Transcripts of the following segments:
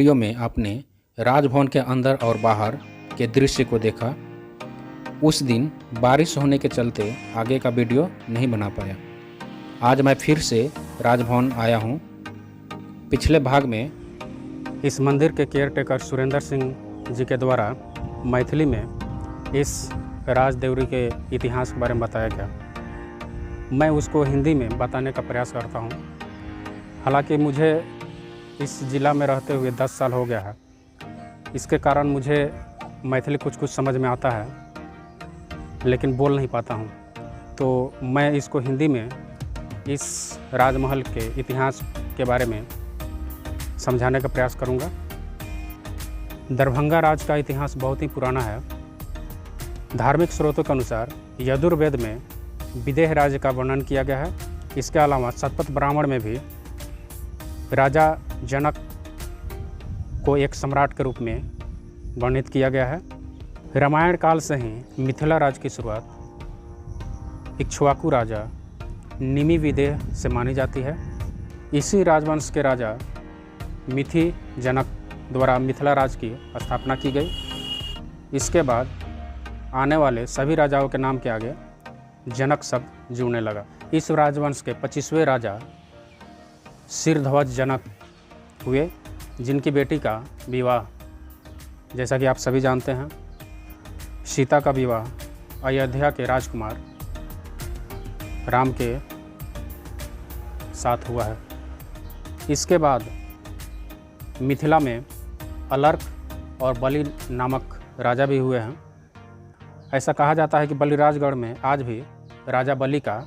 Video में आपने राजभवन के अंदर और बाहर के दृश्य को देखा। उस दिन बारिश होने के चलते आगे का वीडियो नहीं बना पाया। आज मैं फिर से राजभवन आया हूँ। पिछले भाग में इस मंदिर के केयरटेकर सुरेंद्र सिंह जी के द्वारा मैथिली में इस राजदेवरी के इतिहास के बारे में बताया गया। मैं उसको हिंदी में बताने का प्रयास करता हूँ। हालांकि मुझे इस ज़िला में रहते हुए 10 साल हो गया है, इसके कारण मुझे मैथिली कुछ समझ में आता है, लेकिन बोल नहीं पाता हूँ। तो मैं इसको हिंदी में इस राजमहल के इतिहास के बारे में समझाने का प्रयास करूँगा। दरभंगा राज का इतिहास बहुत ही पुराना है। धार्मिक स्रोतों के अनुसार यजुर्वेद में विदेह राज्य का वर्णन किया गया है। इसके अलावा शतपथ ब्राह्मण में भी राजा जनक को एक सम्राट के रूप में वर्णित किया गया है। रामायण काल से ही मिथिला राज की शुरुआत इक्ष्वाकु राजा निमि विदेह से मानी जाती है। इसी राजवंश के राजा मिथि जनक द्वारा मिथिला राज की स्थापना की गई। इसके बाद आने वाले सभी राजाओं के नाम के आगे जनक शब्द जुड़ने लगा। इस राजवंश के 25वें राजा सिरध्वज जनक हुए, जिनकी बेटी का विवाह, जैसा कि आप सभी जानते हैं, सीता का विवाह अयोध्या के राजकुमार राम के साथ हुआ है। इसके बाद मिथिला में अलर्क और बलि नामक राजा भी हुए हैं। ऐसा कहा जाता है कि बलिराजगढ़ में आज भी राजा बलि का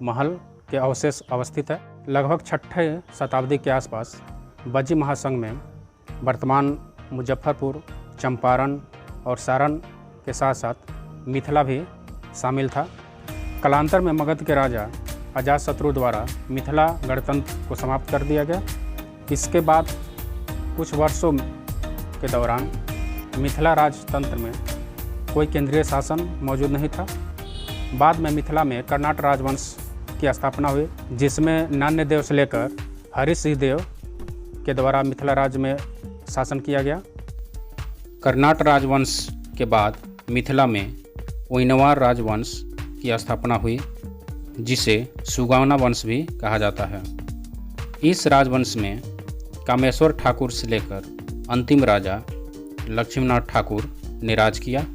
महल के अवशेष अवस्थित है। लगभग 6वीं शताब्दी के आसपास बज्जी महासंघ में वर्तमान मुजफ्फरपुर, चंपारण और सारण के साथ साथ मिथिला भी शामिल था। कालांतर में मगध के राजा अजातशत्रु द्वारा मिथिला गणतंत्र को समाप्त कर दिया गया। इसके बाद कुछ वर्षों के दौरान मिथिला राजतंत्र में कोई केंद्रीय शासन मौजूद नहीं था। बाद में मिथिला में कर्नाट राजवंश की स्थापना हुई, जिसमें नान्यदेव से लेकर हरिसिंह देव के द्वारा मिथिला राज्य में शासन किया गया। कर्नाट राजवंश के बाद मिथिला में उइनवार राजवंश की स्थापना हुई, जिसे सुगौना वंश भी कहा जाता है। इस राजवंश में कामेश्वर ठाकुर से लेकर अंतिम राजा लक्ष्मीनाथ ठाकुर ने राज किया।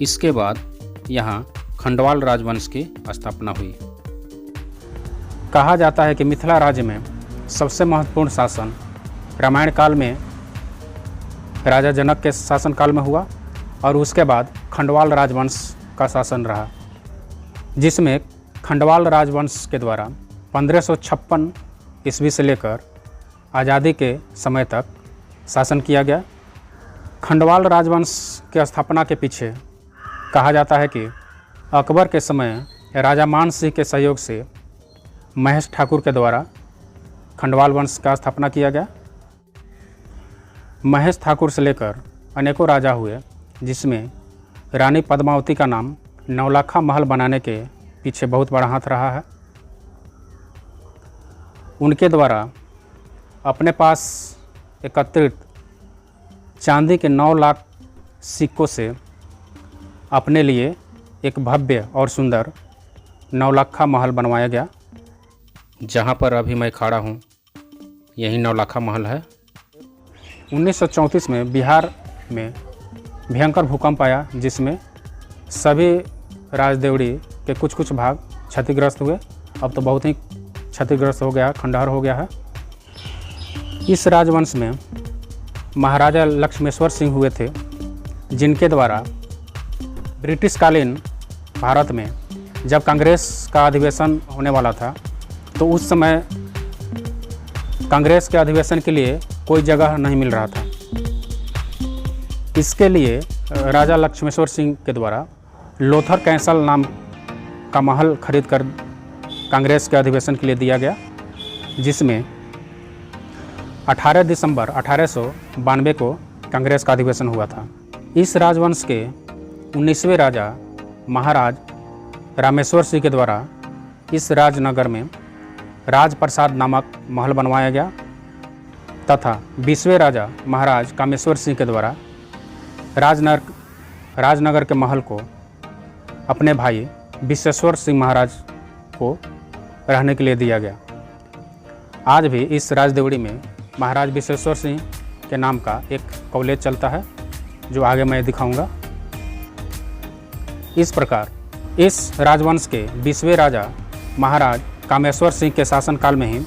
इसके बाद यहाँ खंडवाल राजवंश की स्थापना हुई। कहा जाता है कि मिथिला राज्य में सबसे महत्वपूर्ण शासन रामायण काल में राजा जनक के शासनकाल में हुआ और उसके बाद खंडवाल राजवंश का शासन रहा, जिसमें खंडवाल राजवंश के द्वारा 1556 ईस्वी से लेकर आज़ादी के समय तक शासन किया गया। खंडवाल राजवंश की स्थापना के पीछे कहा जाता है कि अकबर के समय राजा मान सिंह के सहयोग से महेश ठाकुर के द्वारा खंडवाल वंश का स्थापना किया गया। महेश ठाकुर से लेकर अनेकों राजा हुए, जिसमें रानी पद्मावती का नाम नौलखा महल बनाने के पीछे बहुत बड़ा हाथ रहा है। उनके द्वारा अपने पास एकत्रित चांदी के 9 लाख सिक्कों से अपने लिए एक भव्य और सुंदर नौलखा महल बनवाया गया। जहाँ पर अभी मैं खड़ा हूँ, यही नौलखा महल है। 1934 में बिहार में भयंकर भूकंप आया, जिसमें सभी राजदेवरी के कुछ भाग क्षतिग्रस्त हुए। अब तो बहुत ही क्षतिग्रस्त हो गया, खंडहर हो गया है। इस राजवंश में महाराजा लक्ष्मेश्वर सिंह हुए थे, जिनके द्वारा ब्रिटिशकालीन भारत में जब कांग्रेस का अधिवेशन होने वाला था, तो उस समय कांग्रेस के अधिवेशन के लिए कोई जगह नहीं मिल रहा था। इसके लिए राजा लक्ष्मेश्वर सिंह के द्वारा लोथर कैसल नाम का महल खरीद कर कांग्रेस के अधिवेशन के लिए दिया गया, जिसमें 18 दिसंबर 1892 को कांग्रेस का अधिवेशन हुआ था। इस राजवंश के 19वें राजा महाराज रामेश्वर सिंह के द्वारा इस राजनगर में राजप्रसाद नामक महल बनवाया गया तथा 20वें राजा महाराज कामेश्वर सिंह के द्वारा राजनगर के महल को अपने भाई विश्वेश्वर सिंह महाराज को रहने के लिए दिया गया। आज भी इस राजदेवड़ी में महाराज विश्वेश्वर सिंह के नाम का एक कॉलेज चलता है, जो आगे मैं दिखाऊंगा। इस प्रकार इस राजवंश के 20वें राजा महाराज कामेश्वर सिंह के शासनकाल में ही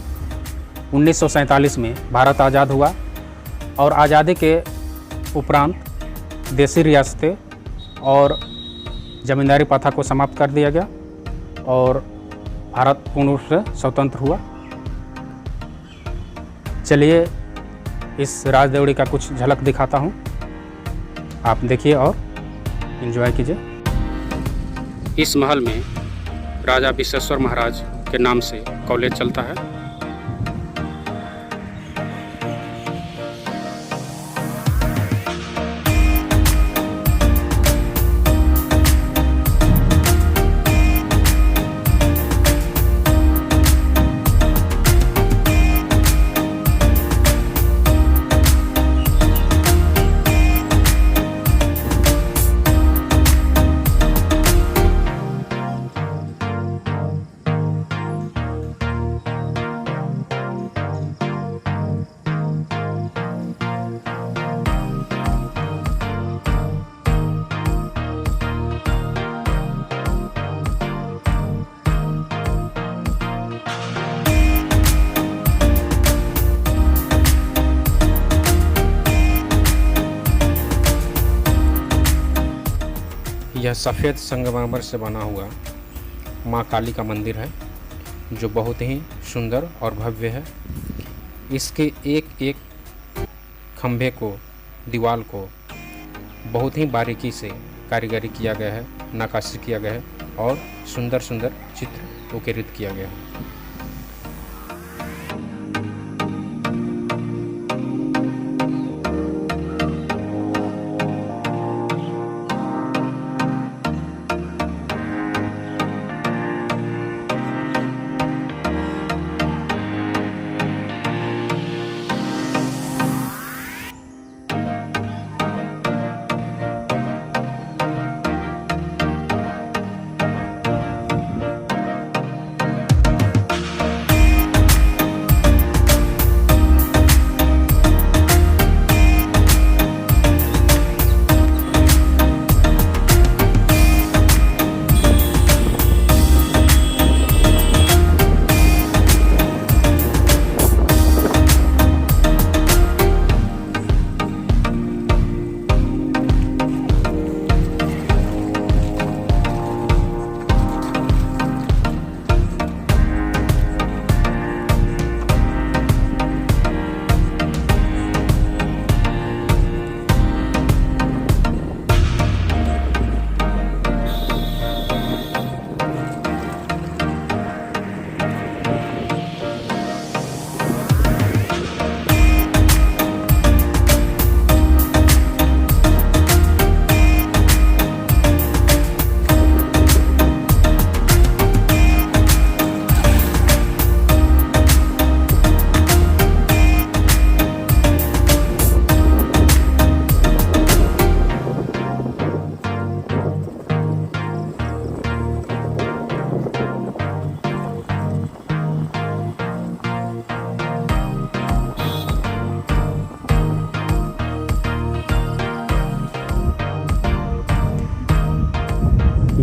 1947 में भारत आज़ाद हुआ और आज़ादी के उपरांत देशी रियासतें और जमींदारी प्रथा को समाप्त कर दिया गया और भारत पूर्ण रूप से स्वतंत्र हुआ। चलिए इस राजदेवड़ी का कुछ झलक दिखाता हूँ, आप देखिए और एंजॉय कीजिए। इस महल में राजा विश्वेश्वर महाराज के नाम से कॉलेज चलता है। यह सफ़ेद संगमरमर से बना हुआ माँ काली का मंदिर है, जो बहुत ही सुंदर और भव्य है। इसके एक एक खंभे को, दीवार को बहुत ही बारीकी से कारीगरी किया गया है, नक्काशी किया गया है और सुंदर सुंदर चित्र उकेरित किया गया है।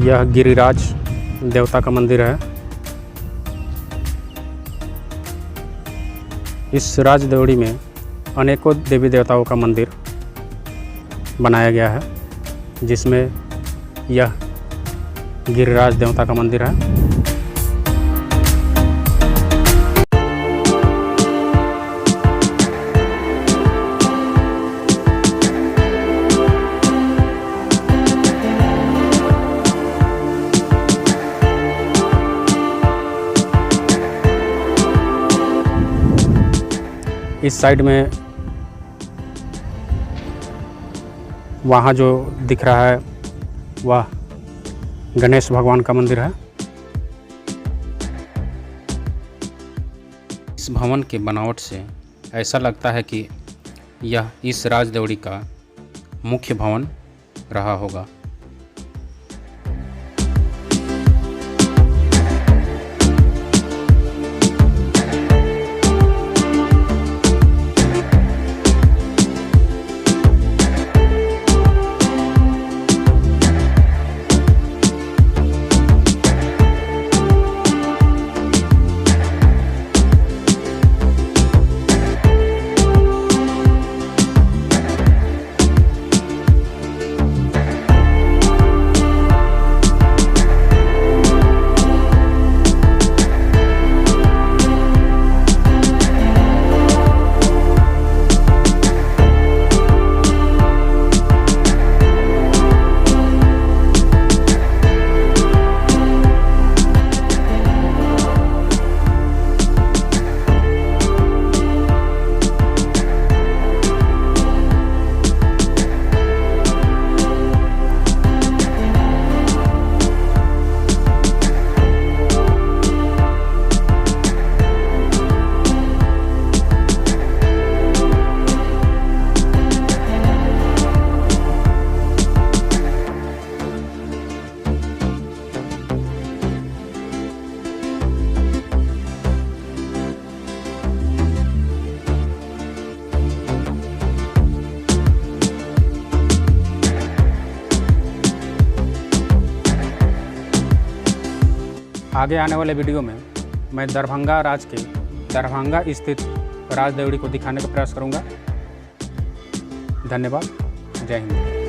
यह गिरिराज देवता का मंदिर है। इस राजदेवड़ी में अनेकों देवी देवताओं का मंदिर बनाया गया है, जिसमें यह गिरिराज देवता का मंदिर है। इस साइड में वहाँ जो दिख रहा है वह गणेश भगवान का मंदिर है। इस भवन के बनावट से ऐसा लगता है कि यह इस राजदेवड़ी का मुख्य भवन रहा होगा। आगे आने वाले वीडियो में मैं दरभंगा राज के दरभंगा स्थित राजदेवड़ी को दिखाने का प्रयास करूंगा। धन्यवाद। जय हिंद।